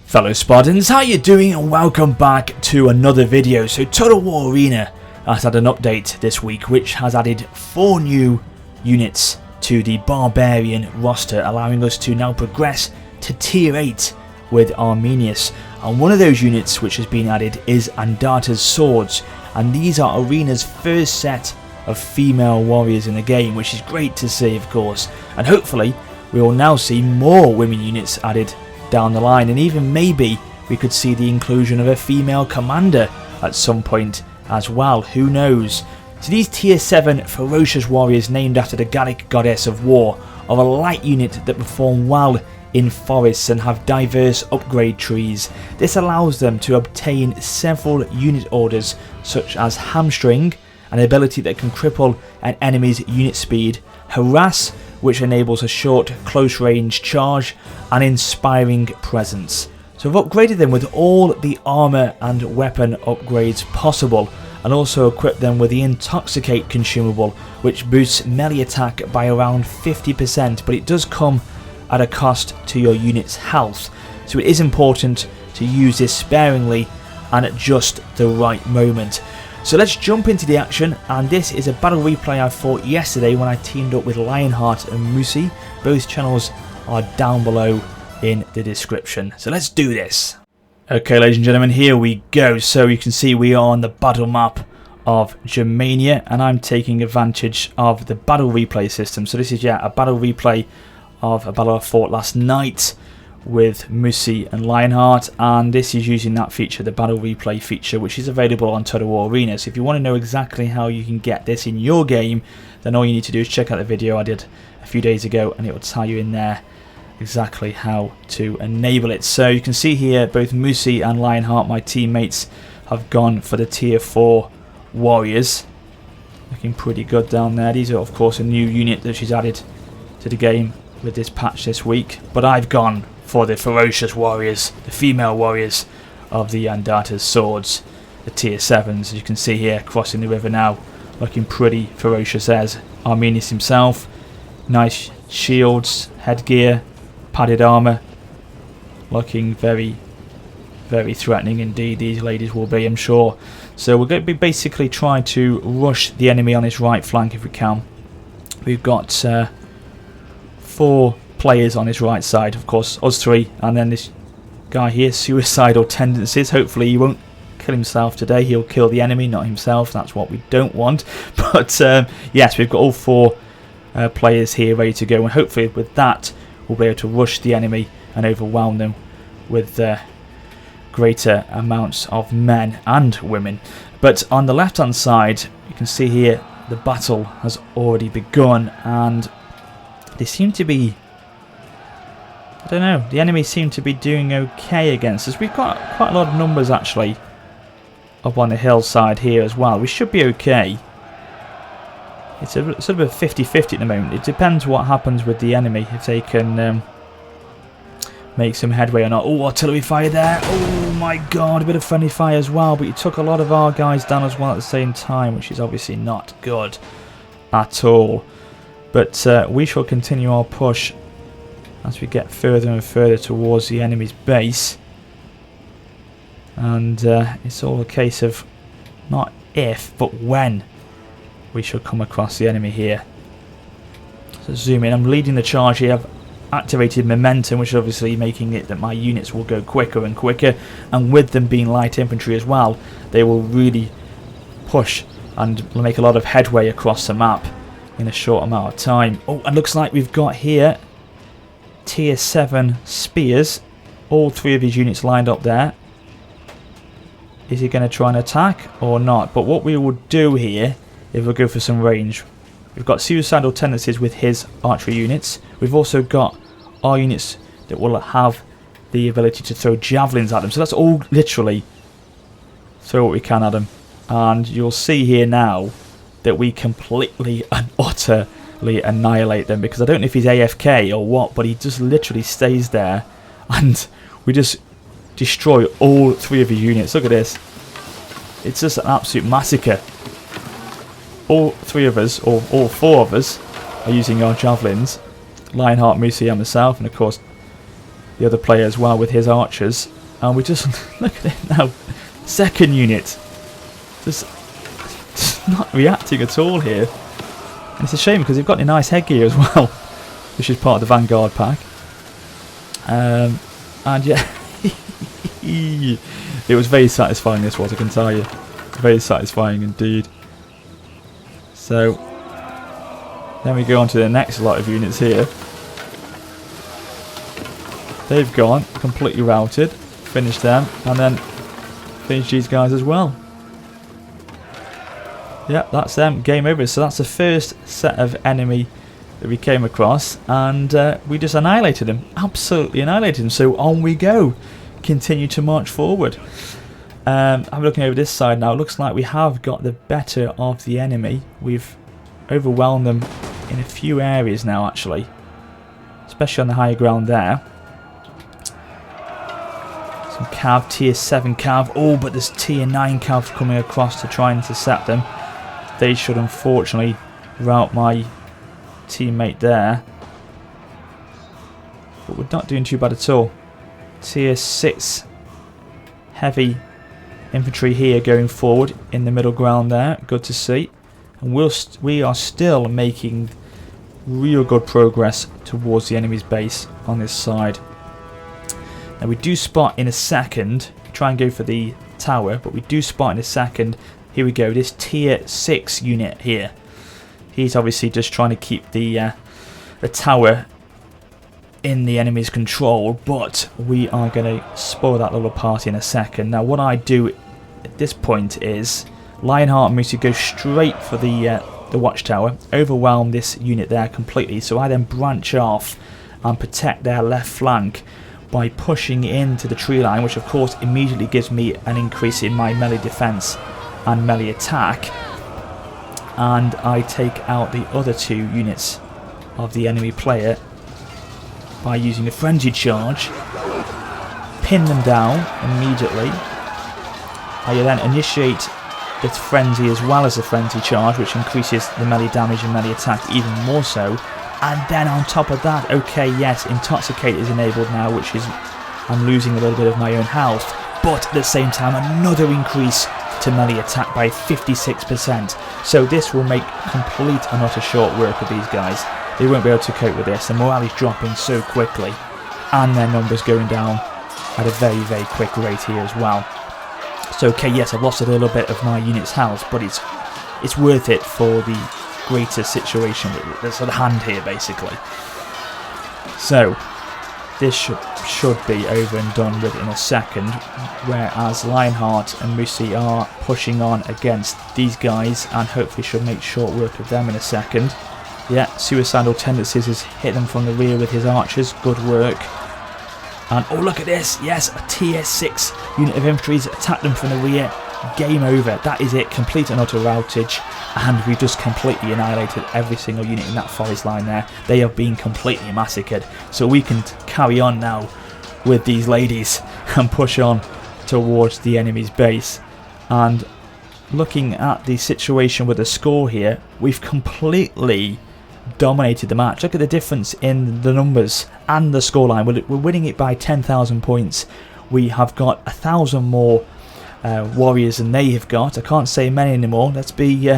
Fellow Spartans, how you doing, and welcome back to another video. So Total War Arena has had an update this week which has added 4 new units to the Barbarian roster, allowing us to now progress to tier 8 with Arminius. And one of those units which has been added is Andarta's swords, and these are Arena's first set of female warriors in the game, which is great to see, of course. And hopefully we will now see more women units added down the line, and even maybe we could see the inclusion of a female commander at some point as well, who knows. So these tier 7 ferocious warriors, named after the Gallic goddess of war, are a light unit that perform well in forests and have diverse upgrade trees. This allows them to obtain several unit orders such as hamstring, an ability that can cripple an enemy's unit speed, harass, which enables a short close range charge, and inspiring presence. So I've upgraded them with all the armour and weapon upgrades possible, and also equipped them with the Intoxicate consumable, which boosts melee attack by around 50%, but it does come at a cost to your unit's health. So it is important to use this sparingly and at just the right moment. So let's jump into the action, and this is a battle replay I fought yesterday when I teamed up with Lionheart and Musi. Both channels are down below in the description. So let's do this. Okay, ladies and gentlemen, here we go. So you can see we are on the battle map of Germania, and I'm taking advantage of the battle replay system. So this is a battle replay of a battle I fought last night with Musi and Lionheart, and this is using that feature, the battle replay feature, which is available on Total War Arena. So if you want to know exactly how you can get this in your game, then all you need to do is check out the video I did a few days ago, and it will tell you in there exactly how to enable it. So you can see here both Musi and Lionheart, my teammates, have gone for the tier 4 warriors, looking pretty good down there. These are of course a new unit that she's added to the game with this patch this week, but I've gone for the ferocious warriors, the female warriors of the Andarta's swords, the tier 7s. As you can see here, crossing the river now, looking pretty ferocious as Arminius himself. Nice shields, headgear, padded armour, looking very, very threatening indeed. These ladies will be, I'm sure. So we're going to be basically trying to rush the enemy on his right flank if we can. We've got 4 players on his right side, of course, us 3, and then this guy here, suicidal tendencies. Hopefully he won't kill himself today, he'll kill the enemy, not himself. That's what we don't want. But yes, we've got all 4 players here ready to go, and hopefully with that we'll be able to rush the enemy and overwhelm them with greater amounts of men and women. But on the left hand side you can see here the battle has already begun, and they seem to be, I don't know, the enemy seem to be doing okay against us. We've got quite a lot of numbers actually up on the hillside here as well. We should be okay. It's a sort of a 50-50 at the moment. It depends what happens with the enemy, if they can make some headway or not. Oh, artillery fire there. Oh my god, a bit of friendly fire as well, but you took a lot of our guys down as well at the same time, which is obviously not good at all. But we shall continue our push as we get further and further towards the enemy's base. And it's all a case of not if, but when we shall come across the enemy here. So zoom in. I'm leading the charge here. I've activated momentum, which is obviously making it that my units will go quicker and quicker. And with them being light infantry as well, they will really push and make a lot of headway across the map in a short amount of time. Oh, and looks like we've got here tier 7 spears. All 3 of his units lined up there. Is he going to try and attack or not? But what we will do here is we'll go for some range. We've got suicidal tendencies with his archery units. We've also got our units that will have the ability to throw javelins at them. So let's all literally throw what we can at them. And you'll see here now that we completely and utterly annihilate them, because I don't know if he's AFK or what, but he just literally stays there and we just destroy all 3 of his units. Look at this. It's just an absolute massacre. All 3 of us, or all 4 of us, are using our javelins. Lionheart, Musi and myself, and of course the other player as well with his archers. And we just, look at it now, second unit, just not reacting at all here. And it's a shame because they've got a nice headgear as well, which is part of the Vanguard pack. And yeah, it was very satisfying, this was, I can tell you. Very satisfying indeed. So, then we go on to the next lot of units here. They've gone, completely routed, finished them, and then finish these guys as well. Yep, that's them, game over. So that's the first set of enemy that we came across, and we just annihilated them, absolutely annihilated them. So on we go, continue to march forward. I'm looking over this side now. It looks like we have got the better of the enemy. We've overwhelmed them in a few areas now, actually, especially on the higher ground there. Some cav, tier 7 cav. Oh, but there's tier 9 cav coming across to try and intercept them. They should unfortunately rout my teammate there. But we're not doing too bad at all. Tier 6 heavy infantry here going forward in the middle ground there. Good to see. And we are still making real good progress towards the enemy's base on this side. Now we do spot in a second, try and go for the tower, but we do spot in a second. Here we go, this tier 6 unit here. He's obviously just trying to keep the tower in the enemy's control, but we are going to spoil that little party in a second. Now what I do at this point is Lionheart and Moosey go straight for the watchtower, overwhelm this unit there completely, so I then branch off and protect their left flank by pushing into the tree line, which of course immediately gives me an increase in my melee defense and melee attack, and I take out the other 2 units of the enemy player by using a frenzy charge, pin them down immediately. I then initiate the frenzy as well as the frenzy charge, which increases the melee damage and melee attack even more so. And then on top of that, okay, yes, Intoxicate is enabled now, which is, I'm losing a little bit of my own health, but at the same time another increase to melee attack by 56%. So this will make complete and utter short work of these guys. They won't be able to cope with this. The morale is dropping so quickly, and their numbers going down at a very, very quick rate here as well. So okay, yes, I've lost a little bit of my unit's health, but it's worth it for the greater situation that's at hand here, basically. So this should be over and done with in a second, whereas Lionheart and Moosey are pushing on against these guys and hopefully should make short work of them in a second. Yeah, Suicidal Tendencies has hit them from the rear with his archers, good work. And oh, look at this, yes, a tier 6 unit of infantry has attacked them from the rear. Game over, that is it, complete and utter routage, and we've just completely annihilated every single unit in that forest line there. They have been completely massacred, so we can carry on now with these ladies and push on towards the enemy's base. And looking at the situation with the score here, we've completely dominated the match. Look at the difference in the numbers and the scoreline. We're winning it by 10,000 points. We have got 1,000 more warriors than they have got. I can't say many anymore. Let's be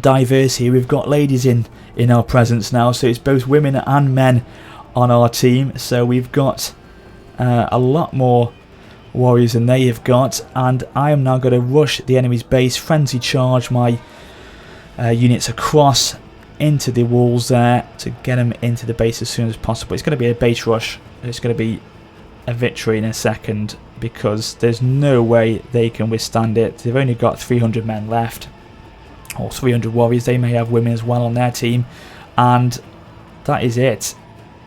diverse here. We've got ladies in our presence now, so it's both women and men on our team. So we've got a lot more warriors than they have got, and I am now going to rush the enemy's base, frenzy charge my units across into the walls there to get them into the base as soon as possible. It's going to be a base rush. It's going to be a victory in a second because there's no way they can withstand it. They've only got 300 men left, or 300 warriors. They may have women as well on their team, and that is it.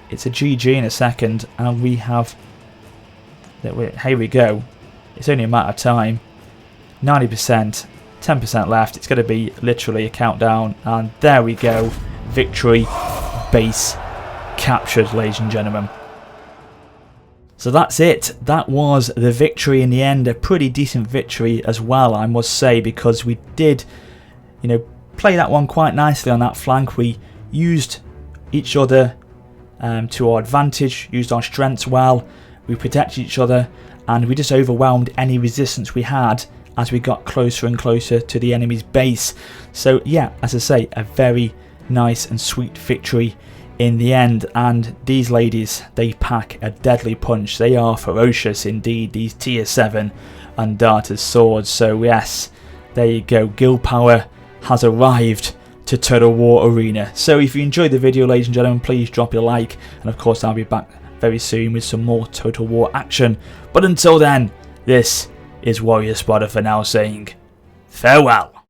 It's a GG in a second, and we have, here we go, it's only a matter of time. 90%, 10% left. It's going to be literally a countdown, and there we go. Victory, base captured, ladies and gentlemen. So that's it. That was the victory in the end. A pretty decent victory as well, I must say, because we did, play that one quite nicely on that flank. We used each other to our advantage, used our strengths well, we protected each other, and we just overwhelmed any resistance we had as we got closer and closer to the enemy's base. So yeah, as I say, a very nice and sweet victory in the end. And these ladies, they pack a deadly punch. They are ferocious indeed, these tier 7 Andarta swords. So yes, there you go, guild power has arrived to Total War Arena. So if you enjoyed the video, ladies and gentlemen, please drop a like, and of course I'll be back very soon with some more Total War action. But until then, this is Warrior Spotter for now saying farewell.